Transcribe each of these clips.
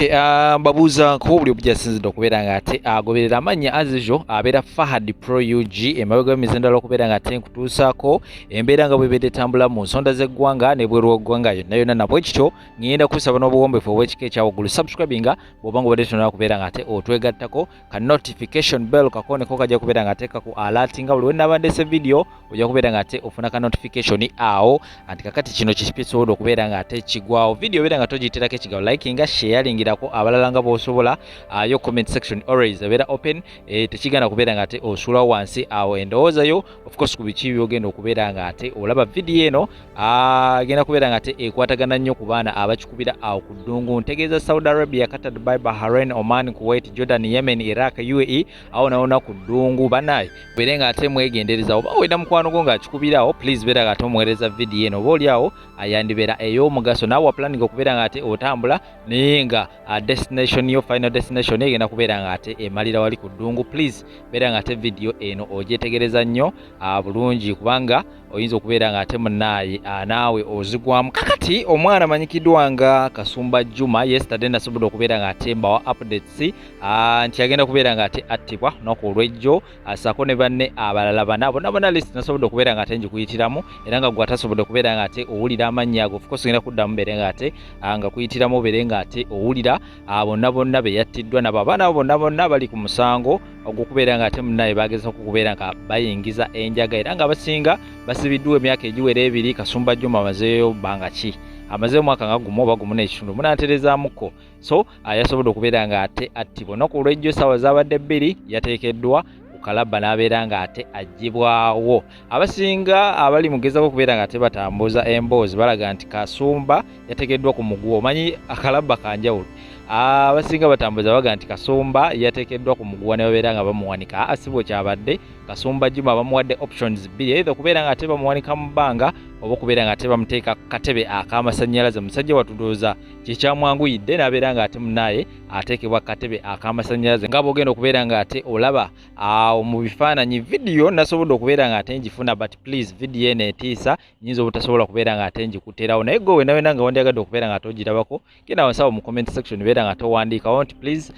Okay, babuza ko buli obujjasinzidde okubeera nga ate agoberera amannya azizo abeera Fahad Pro UG emabega w'emizindalo okubeera nga ate nkutuusaako embeera nga bwebedde etambula mu nsonda z'eggwanga ne bweru w'eggwanga yonna yonna nabwe kityo ngenda kusaba n'obuwombeefu obw'ekika ekyawagulu subscribinga bw'oba nga obadde tonera kubeera nga ate otwegattako ka notification bell kakoneko kajja kubeera nga ate kaku alertinga buli wennaba ndese video ojja kubeera nga ate ofuna ka notification awo anti kakati kino kisobola okubeera nga ate kigwawo video beera nga togiyiterako ekigawo likinga sharingirako abalala nga bw'osobola yo comment section always ebeera open tekigana kubeera nga ate osula wansi awo endowoozayo of course ku biki byogenda okubeera nga ate olaba video eno agenda kubeera nga ate ekwatagana nnyo ku baana abakikubira awo ku ddungu ntegeeza Saudi Arabia, Qatar, Dubai, Bahrain, Oman, Kuwait, Jordan, Yemen, Iraq, UAE awo nawona ku ddungu banaye beere nga ate mwegendereza oba wenda mukwano gwo ng'akikubirawo please beera nga ate omuweereza video eno oba oli awo ayandibeera ey'omugaso naawe planning okubeera nga ate otambula naye nga destination yo final destination egenda kubeera nga ate emalira wali ku ddungu please beera nga ate video eno ogyetegereza nnyo bulungi kubanga oyinza okubeera nga ate munaaye naawe ozigwamu kakati omwana amanyikiddwa nga Kasumba Juma yesterday nasobodde okubeera nga ate mbawa updates nti agenda kubeera nga ate attibwa olunaku olw'ejjo asaako ne banne abalala bana bonna list nasobodde okubeera nga ate njikuyitiramu era nga gwe atasobodde okubeera nga ate owulira amannya ago of course ngenda kuddamu beere nga ate nga kuyitiramu beere nga ate owulira bonna be yattiddwa nabo abaana bonna bali ku musango ogw'okubeera nga ate munnaye bagezaako okubeera nga bayingiza enjaga era nga abasinga basibiddwa emyaka egiwera ebiri. Kasumba Juma amazeeyo bbanga ki? Amazeeyo mwaka nga gumu oba gumu n'ekitundu munatereezaamuko so yasobodde okubeera nga ate attibwa olunaku olw'ejjo essaawa zaabadde 2 yateekeddwa kalaba n'abeera nga ate agibwawo. Abasinga abali mugezako okubeera nga ate batambuza emboozi balaga nti Kasumba yateekeddwa ku muguwa. Omanyi akalaba kanjawulo. Abasinga batambuza baga nti Kasumba yateekeddwa ku muguwa ne babeera nga bamuwanika asibwe kyabadde. Kasumba Juma bamuwadde options 2 either okubeera nga ate bamuwanika mu bbanga oba okubeera nga ate bamuteeka katebe ak'amasannyalaze. Musajja watudooza kyekyamwanguyidde n'abeera nga ate munaaye ateekebwa katebe ak'amasannyalaze nga bw'ogenda okubeera nga ate olaba mu bifaananyi video nasobodde okubeera nga ate njifuna but please video eno etiisa nyinza obutasobola kubeera nga ate njikuterawo naye gwe wena nga wandyagadde okubeera nga togirabako genda wansawo mu comment section beera nga towandiikawo nti please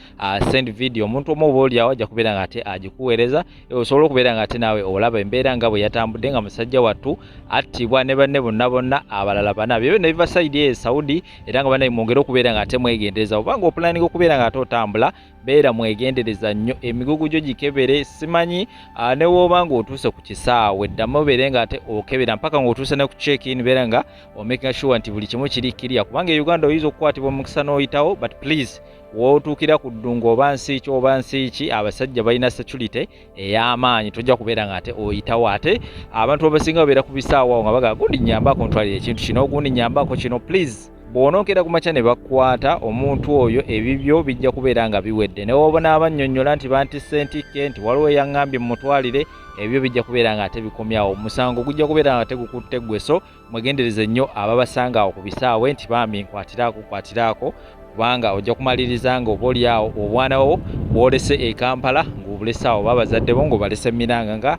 send video omuntu omu oba oliawo ajja kubeera nga ate agikuweereza osobola okubeera nga ate naawe olaba embeera nga bwe yatambudde nga musajja wattu attibwa ne banne bonna abalala bana byo ne biva side ye Saudi era nga banaye mwongera okubeera nga ate mwegendereza obanga opulaninga okubeera nga ate otambula beera mwegendereza nnyo emigugu gyo gikebere simanyi ne woba nga otuuse ku kisaawe ddamu beere nga ate okebera mpaka ng'otuuse ne ku check-in beera nga omaking sure nti buli kimu kiri kiriya kubanga Uganda oyinza okukwatibwa omukisa n'oyitawo but please wootuukira ku ddungu oba nsi ki abasajja balina security ey'amaanyi tojja kubeera nga ate oyitawo ate abantu abasinga babeera ku bisaawo nga baga gundi nyambako ntwalira ekintu kino gundi nyambako kino please bw'onookera ku makya ne bakwata omuntu oyo ebibyo bijja kubeera nga biwedde ne woba n'abannyonnyola nti bantisse ntike nti waliwo eyaŋŋambye mumutwalire ebyo bijja kubeera nga ate bikomyawo omusango gujja kubeera nga tegukutte gwe so mwegendereze nnyo ababasanga awo ku bisaawe nti bambi nkwatiraako kubanga ojja kumaliriza nga oba oli awo obwana wo bw'olese e Kampala ng'obulese awo babazadde bo ng'obalese Miranga nga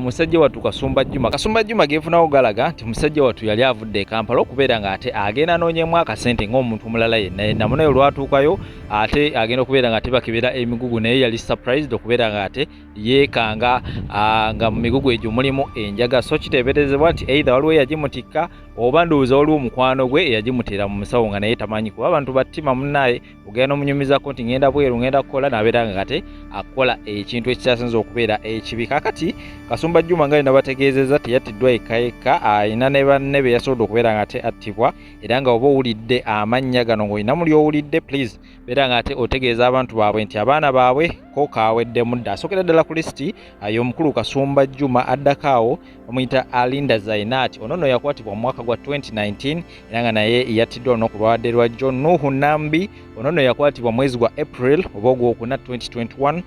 musajja wattu Kasumba Juma geefunawo galaga nti musajja wattu yali avudde e Kampala okubeera nga ate agenda anoonyemu akasente ng'omuntu omulala yenna munaye olwatuukayo ate agenda okubeera nga ate bakebera emigugu naye yali surprised okubeera nga ate yeekanga nga mu migugu egyo mulimu enjaga so kiteeberezebwa nti either waliwo eyagimutikka oba ndowooza waliwo omukwano gwe eyagimuteera mu musawo nga naye tamanyi kuba abantu battima munnaye ogenda n'omunyumizako nti ngenda bweru ngenda kukola n'abeera nga ate akola ekintu ekikyasinza okubeera ekibi. Kakati Kasumba Juma nga nabategeezeza teyattiddwa eka ayina ne banne be yasobodde okubeera nga ate attibwa era nga oba owulidde amannya gano ng'olina muli owulidde please beera nga ate otegeeza abantu baabwe nti abaana baabwe ko kaaweddemu dda. Asookera ddala ku lisiti y'omukulu Kasumba Juma addako awo bamuyita Alinda Zainati ono nno yakwatibwa mu mwaka gwa 2019 era nga naye yattiddwa olunaku lwabadde lwa John Nuhu Nambi ono nno yakwatibwa mwezi gwa April oba ogwokuna 2021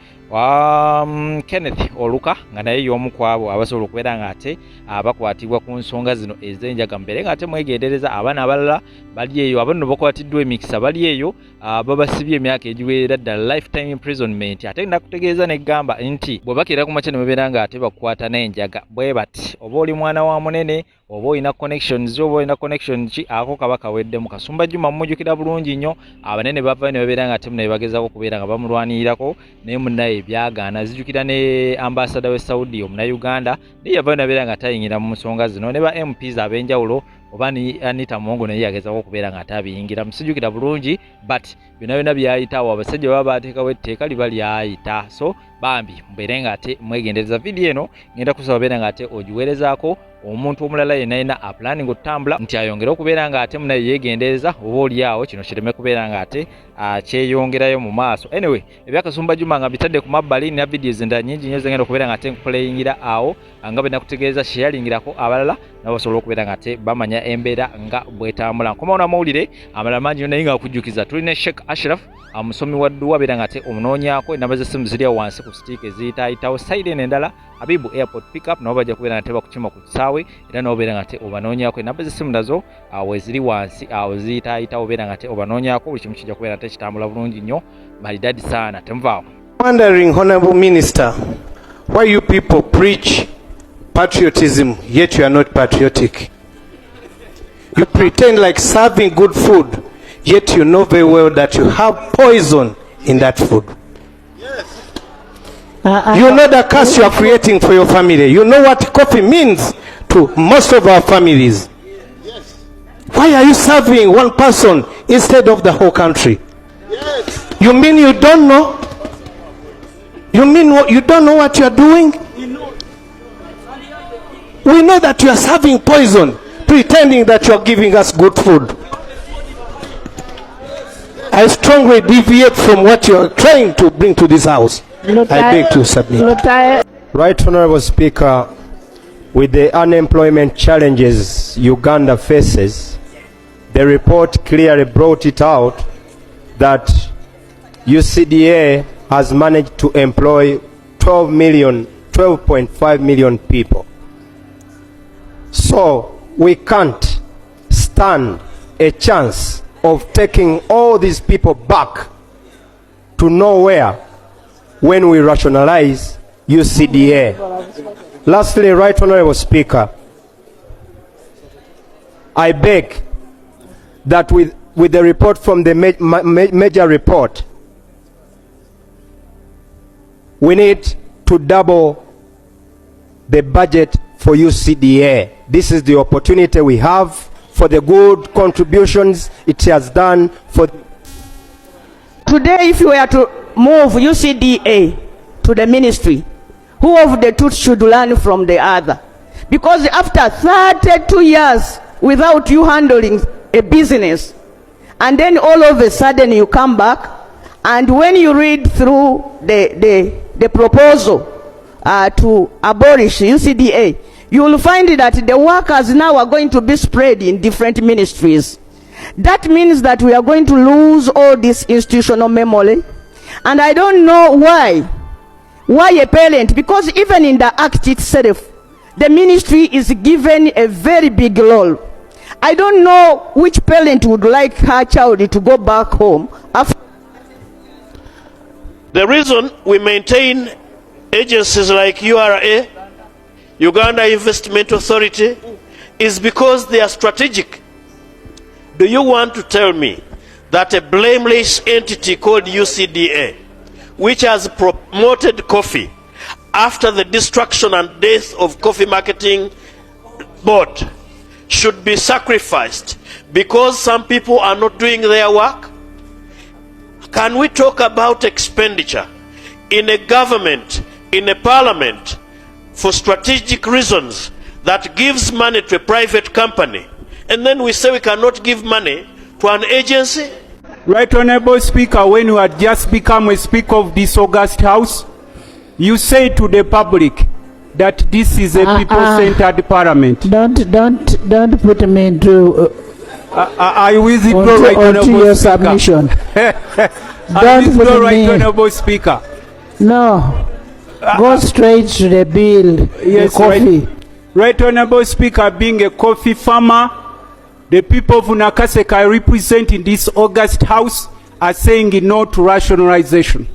Kenneth Oluka nga naye y'omu ku abo abasobola okubeera nga ate bakwatibwa ku nsonga zino ez'enjaga mbere nga ate mwegendereza abaana abalala bali eyo abano bakwatiddwa emikisa bali eyo babasibye emyaka egiwerera ddala lifetime imprisonment ate nakutegeeza negamba nti bwe bakira ku makya ne babeera nga ate bakwata n'enjaga bwe bati oba oli mwana wa munene oba olina connections oba olina connection ki ako kaba kaweddemu. Kasumba Juma mmujjukira bulungi nnyo, abanene bavayo ne babeera nga ate munaye bagezaako okubeera nga bamulwanirirako naye munnaye byagaana. Zijjukira ne ambassador we Saudi omunayuganda naye yavayo ne babeera nga tayingira mu nsonga zino, ne ba MPs ab'enjawulo oba ni Anita Mwongo naye yagezaako okubeera nga atabiyingira musijjukira bulungi, but byonna byonna byayitawo abasajja baba baateekawo etteeka liba lyayita. So bambi mubeere nga ate mwegendereza. Vidiyo eno ngenda kusaba beera nga ate ogiweerezaako omuntu omulala yenna yenna apulaninga okutambula nti ayongere okubeera nga ate munaye yeegendereza oba oliawo kino kireme kubeera nga ate kyeyongerayo mu maaso. Anyway, ebyakasumba Juma nga bitadde ku mabbali na videos endala nnyingi nnyo zengenda okubeera nga ate nkupulayingira awo nga bwe nakutegeeza sharingirako abalala nabo basobola okubeera nga ate bamanya embeera nga bwetambula. Nkomawo n'amawulire amalala mangi nnyo naye nga akujjukiza tulina Sheikh Ashraf amusomi wa dduwa abeera nga ate omunoonyaako enamba z'essimu ziri awo wansi ku sitiika eziyitaayitawo sayidi eno endala Habibu airport pickup nabo bajja kubeera nga ate bakukima ku kisaawe era nabo beera nga ate obanoonyaako enamba z'essimu nazo awo eziri wansi awo ziyitaayitawo beera nga ate obanoonyaako buli kimu kijja kubeera ate kitambula bulungi nnyo maridadi saana temuvaawo. Wondering, Honorable Minister, why you people preach patriotism yet you are not patriotic. You pretend like serving good food yet you know very well that you have poison in that food. Yes. You know the curse you are creating for your family. You know what coffee means to most of our families. Yes. Why are you serving one person instead of the whole country? Yes. You mean you don't know? You mean you don't know what you are doing? We know that you are serving poison, pretending that you are giving us good food. I strongly deviate from what you are trying to bring to this house. I beg to submit. Right Honorable Speaker, with the unemployment challenges Uganda faces, the report clearly brought it out that UCDA has managed to employ 12.5 million people. So we can't stand a chance of taking all these people back to nowhere when we rationalize UCDA. Lastly, Right Honorable Speaker, I beg that with the report from the major report, we need to double the budget for UCDA. This is the opportunity we have for the good contributions it has done for. Today, if you were to move UCDA to the ministry, who of the two should learn from the other? Because after 32 years without you handling a business, and then all of a sudden you come back, and when you read through the proposal to abolish UCDA, you will find that the workers now are going to be spread in different ministries. That means that we are going to lose all this institutional memory. And I don't know why a parent, because even in the act itself, the ministry is given a very big role. I don't know which parent would like her child to go back home after. The reason we maintain agencies like URA, Uganda Investment Authority, is because they are strategic. Do you want to tell me that a blameless entity called UCDA, which has promoted coffee after the destruction and death of Coffee Marketing Board, should be sacrificed because some people are not doing their work? Can we talk about expenditure in a government, in a parliament, for strategic reasons that gives money to a private company, and then we say we cannot give money to an agency? Right Honorable Speaker, when you had just become a Speaker of this august House, you say to the public that this is a people-centered parliament. Don't put me into I withdraw, Right Honorable your Speaker. submission. I withdraw, Right Honorable Speaker. No. Go straight to the bill. Yes, the coffee. Right Honorable Speaker, being a coffee farmer, the people of Nakaseka I represent in this august House are saying no to rationalization.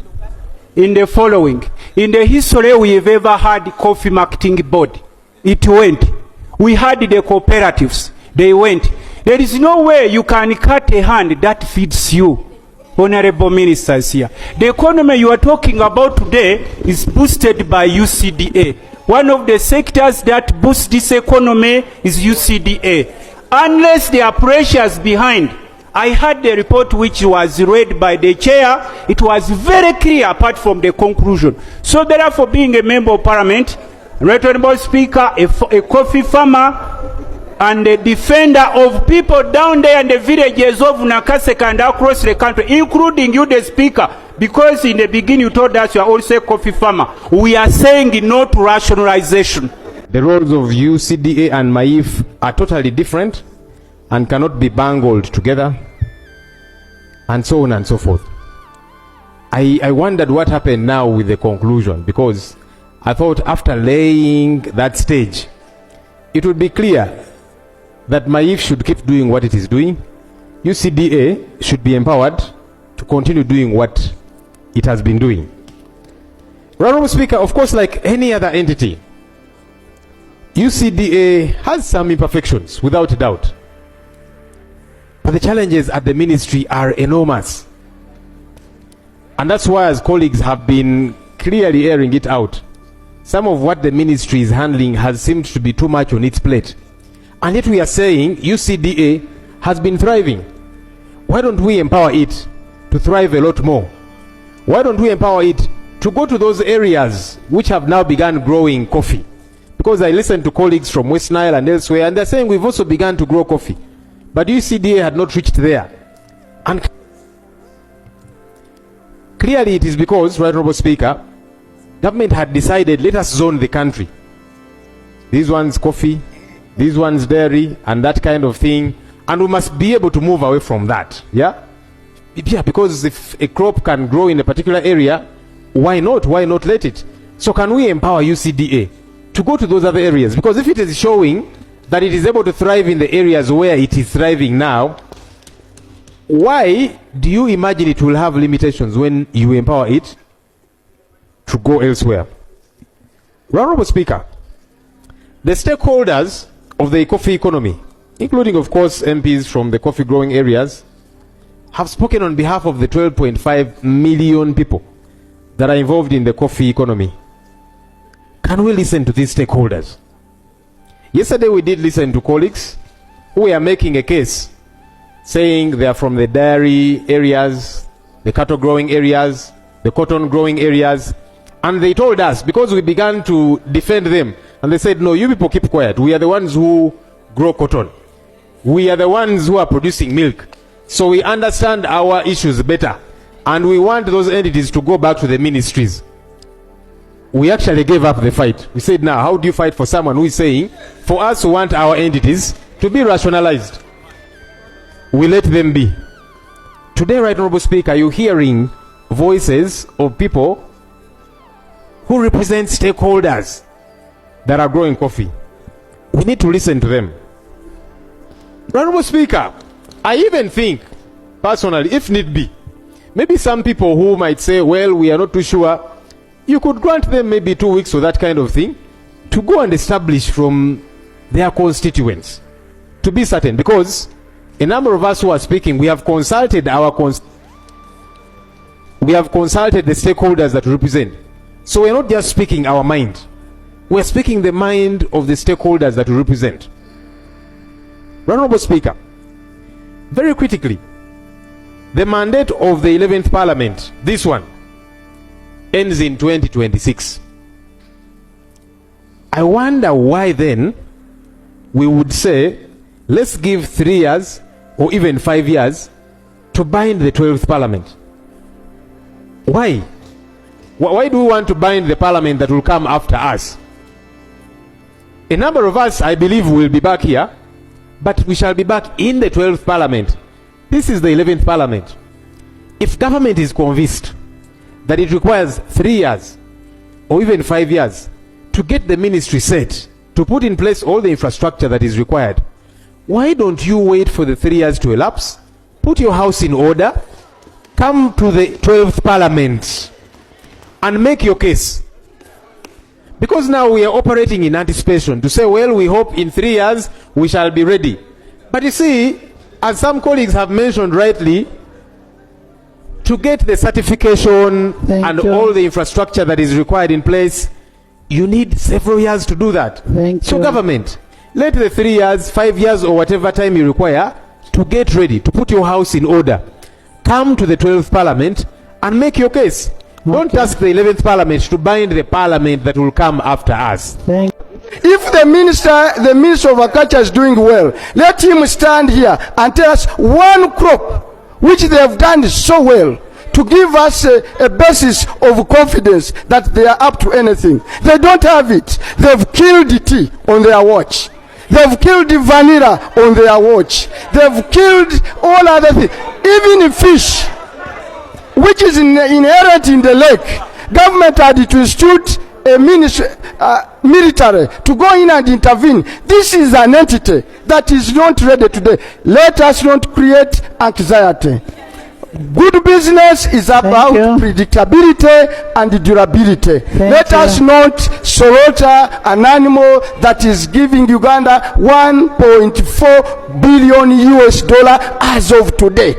in the following. In the history we have ever had coffee marketing board. It went. We had the cooperatives. They went. There is no way you can cut a hand that feeds you, honorable ministers here. The economy you are talking about today is boosted by UCDA. One of the sectors that boosts this economy is UCDA. Unless there are pressures behind. I had the report which was read by the chair. It was very clear apart from the conclusion. So therefore, being a member of parliament, Right Honorable Speaker, a coffee farmer, and a defender of people down there in the villages of Nakaseka and across the country, including you, the Speaker, because in the beginning you told us you are also a coffee farmer. We are saying no to rationalization. The roles of UCDA and MAIF are totally different and cannot be bungled together, and so on and so forth. I wondered what happened now with the conclusion, because I thought after laying that stage, it would be clear that MAIF should keep doing what it is doing. UCDA should be empowered to continue doing what it has been doing. Honorable Speaker, of course, like any other entity, UCDA has some imperfections, without doubt. But the challenges at the ministry are enormous. And that's why, as colleagues have been clearly airing it out, some of what the ministry is handling has seemed to be too much on its plate. And yet we are saying UCDA has been thriving. Why don't we empower it to thrive a lot more? Why don't we empower it to go to those areas which have now begun growing coffee? Because I listened to colleagues from West Nile and elsewhere, and they're saying we've also begun to grow coffee. But UCDA had not reached there. And clearly it is because, Right Honorable Speaker, government had decided, let us zone the country. These ones coffee, these ones dairy, and that kind of thing. And we must be able to move away from that. Yeah? Yeah, because if a crop can grow in a particular area, why not? Why not let it? So can we empower UCDA to go to those other areas? Because if it is showing that it is able to thrive in the areas where it is thriving now, why do you imagine it will have limitations when you empower it to go elsewhere? Honorable Speaker, the stakeholders of the coffee economy, including of course MPs from the coffee growing areas, have spoken on behalf of the 12.5 million people that are involved in the coffee economy. Can we listen to these stakeholders? Yesterday we did listen to colleagues who were making a case, saying they are from the dairy areas, the cattle growing areas, the cotton growing areas, and they told us, because we began to defend them, and they said, no, you people keep quiet. We are the ones who grow cotton. We are the ones who are producing milk. So we understand our issues better. And we want those entities to go back to the ministries. We actually gave up the fight. We said, now, how do you fight for someone who is saying, for us who want our entities to be rationalized? We let them be. Today, Right Honorable Speaker, you're hearing voices of people who represent stakeholders that are growing coffee. We need to listen to them. Honorable Speaker, I even think, personally, if need be, maybe some people who might say, well, we are not too sure, you could grant them maybe 2 weeks or that kind of thing to go and establish from their constituents, to be certain, because a number of us who are speaking, we have consulted the stakeholders that we represent. So we're not just speaking our mind, we're speaking the mind of the stakeholders that we represent. Honorable Speaker, very critically, the mandate of the 11th Parliament, this one, ends in 2026. I wonder why then we would say, let's give 3 years or even 5 years to bind the 12th Parliament. Why? Why do we want to bind the Parliament that will come after us? A number of us, I believe, will be back here, but we shall be back in the 12th Parliament. This is the 11th Parliament. If government is convinced that it requires 3 years or even 5 years to get the ministry set, to put in place all the infrastructure that is required, why don't you wait for the 3 years to elapse, put your house in order, come to the 12th Parliament, and make your case. Because now we are operating in anticipation to say, well, we hope in 3 years we shall be ready. But you see, as some colleagues have mentioned rightly, to get the certification and all the infrastructure that is required in place, you need several years to do that. So government, let the 3 years, 5 years or whatever time you require to get ready, to put your house in order. Come to the 12th Parliament and make your case. Don't ask the 11th Parliament to bind the Parliament that will come after us. If the Minister of Agriculture is doing well, let him stand here and tell us one crop which they have done so well, to give us a basis of confidence that they are up to anything. They don't have it. They've killed the tea on their watch. They've killed the vanilla on their watch. They've killed all other things. Even fish, which is inherent in the lake. Government had to institute a military to go in and intervene. This is an entity that is not ready today. Let us not create anxiety. Good business is about predictability and durability. Let us not slaughter an animal that is giving Uganda $1.4 billion as of today.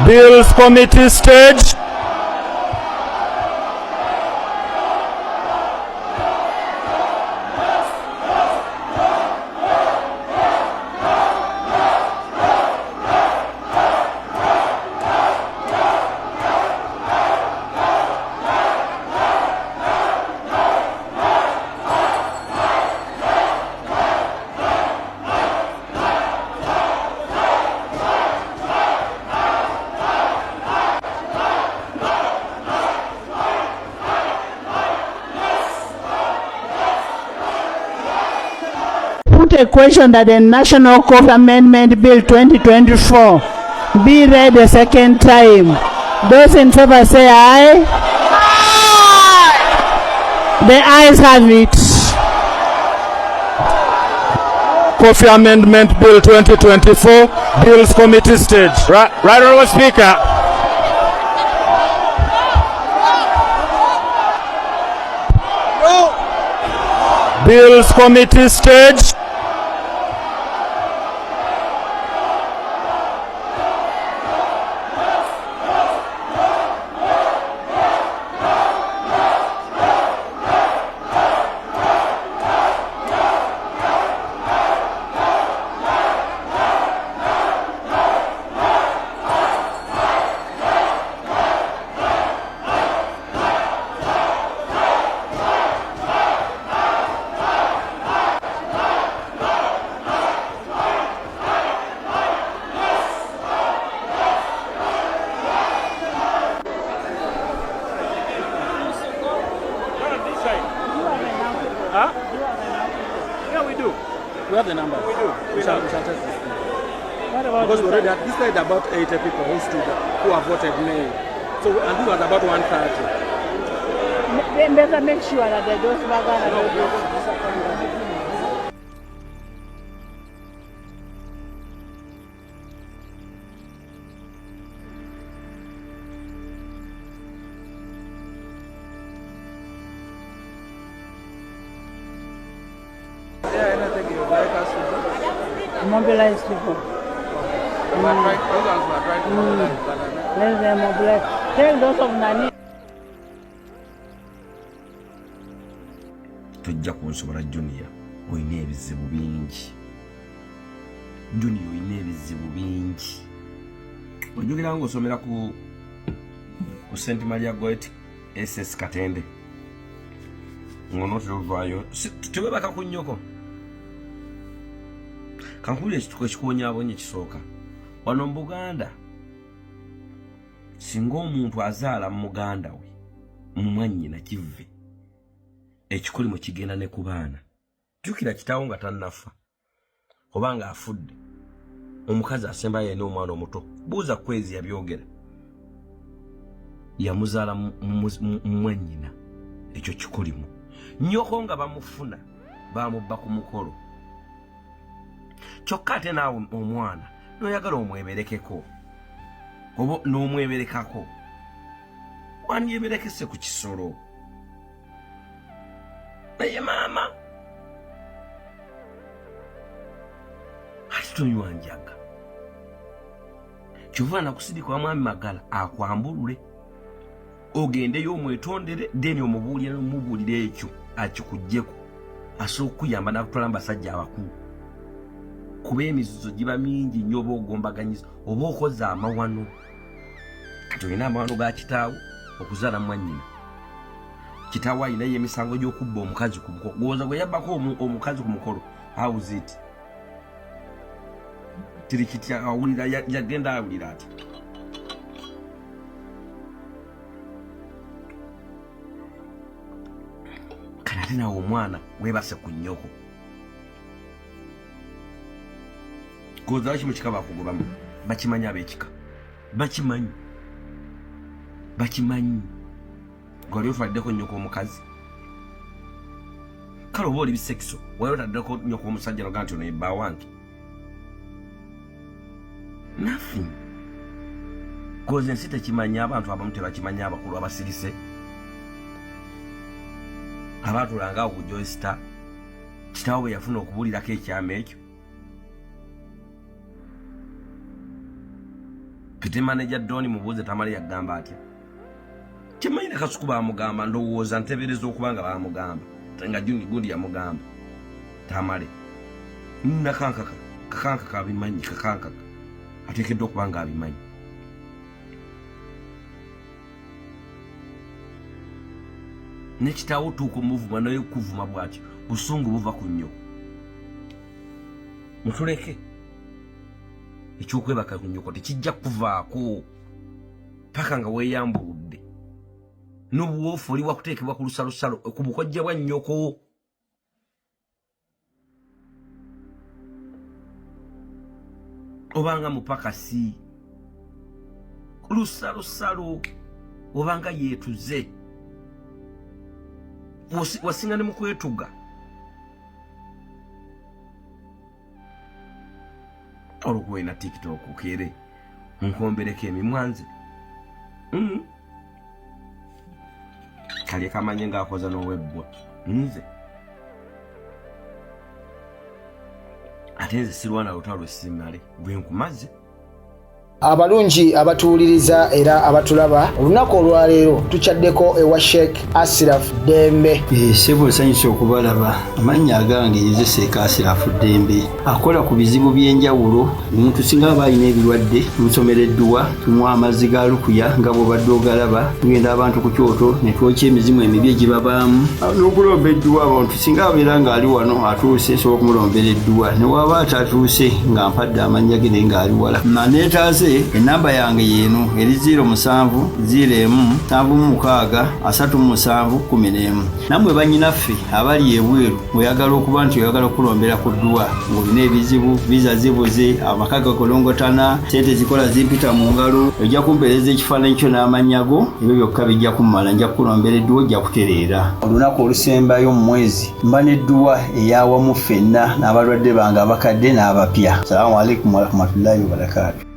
Bills Committee stage. A question that the National Court Amendment Bill 2024 be read a second time. Those in favor say aye. Aye. The ayes have it. Coffee Amendment Bill 2024, Bills Committee stage. Right, Honourable Speaker. Bills Committee stage. Yeah, we do. We have the number. We do. We shall test this. Because we already had this side about 80 people who have voted May. So, and this was about 130. Then better make sure that they don't mobilize people. Let them mobilize. Tell those of Nani. Tujja kunsobola Junior, oyina ebizibu bingi. Junior oyina ebizibu bingi. Ojogera ng'osomera ku St. Maria Goet SS Katende. Ngono tuvayo. Tewebaka ku nnyoko. Kankuli ekituko ekikuwonyaabonye kisooka. Wano mu Buganda, singa omuntu azaala mu muganda we, mu mwannyina kivve, ekikolimu kigenda ne ku baana. Jjukira kitaawo nga tannafa, oba nga afudde. omukazi asemba yena omwana omuto buuza kwezi yabyogera yamuzaala mwennyina ekyo kikulimu nnyoko nga bamufuna bamubba ku mukolo kyokka ate naawe omwana noyagala omweberekeko oba n'omweberekako wandyeberekese ku kisolo naye maama ati tonywa njaga kyova nakusirika mwami Magala akwambulule ogendeyo omwetondere deni omubuulire ekyo akikugyeko asobola okuyamba nakutwala mu basajja abakulu kuba emizizo giba mingi nnyo oba ogombaganyiza oba okoze amawano kati olina amawano ga kitaawo okuzaala mwannyina kitaawo alinayo emisango gy'okubba omukazi ku mukolo gwoza gwe yabbako omukazi ku mukolo awuziti tiri kitya awulira yagenda awulira ati kanate nawe omwana webase ku nnyoko goza kimu kika bakugobamu bakimanyi ab'ekika bakimanyi gwali otwaliddeko nnyoko omukazi kale oba oli bisekiso wali otaddeko nnyoko omusajja noga nti ono ebba wange nothing goza ensi tekimanyi abantu abamu tebakimanyi abakulu abasirise abatulanga ku joysta kitaawo bwe yafuna okubuulirako ekyama ekyo pite manager Doni mubuuze tamale yagamba atya kimanyi ne Kasuku bamugamba ndowooza ntebereza okuba nga bamugamba nga Juni gundi yamugamba tamale nakankaka abimanyi kakankaka ateekeddwa okuba nga abimanyi nekitaawo tuuka omuvuma naye okuvuma bwatyo busungu buva ku nnyo mutuleke ekyokwebaka ku nnyoko tekijja kuvaako paka nga weeyambuludde n'obuwoofu oli wakuteekebwa ku lusalosalo ku bukojja bwa nnyoko obanga mupakasi lusalosalo obanga yeetuze wasinga ne mu kwetuga olwokuba na TikTok ukere nkombereko emimwanze kali kamanye ng'akoza n'owebbwa nze ate nze sirwana lutalo simale gwe nkumaze abalungi abatuwuliriza era abatulaba olunaku olwaleero tukyaddeko ewa Sheikh Ashraf Dembe sebo nsanyusa okubalaba amannya agange nze Sheikh Ashraf Dembe akola ku bizibu by'enjawulo omuntu singa aba alina ebirwadde tumusomereddwa tumuwa amazzi ga lukuya nga bw'obadde ogalaba tugenda abantu ku kyoto ne twokya emizimu emibi egibabaamu n'okulomba edduwa abantu singa abeera ng'ali wano atuuse sobola okumulombeera edduwa ne waba atatuuse nga mpadde amannya ge naye ng'ali wala naneetaase enamba yange yeno eri 0707763711 namwe bannyinaffe abali ebweru oyagala okuba nti oyagala okulombera ku dduwa ng'olina ebizibu viza zibuze amaka gakolongotana sente zikola zimpita mu ngalo ojja kumpeereza ekifaananyi kyo n'amanyago ebyo byokka bijja kummala nja kukulombera edduwa ojja kutereera olunaku olusembayo mu mwezi mba n'edduwa eyawamu ffenna n'abalwadde bange abakadde n'abapya salaamu alaikum warahmatullahi wabarakatuh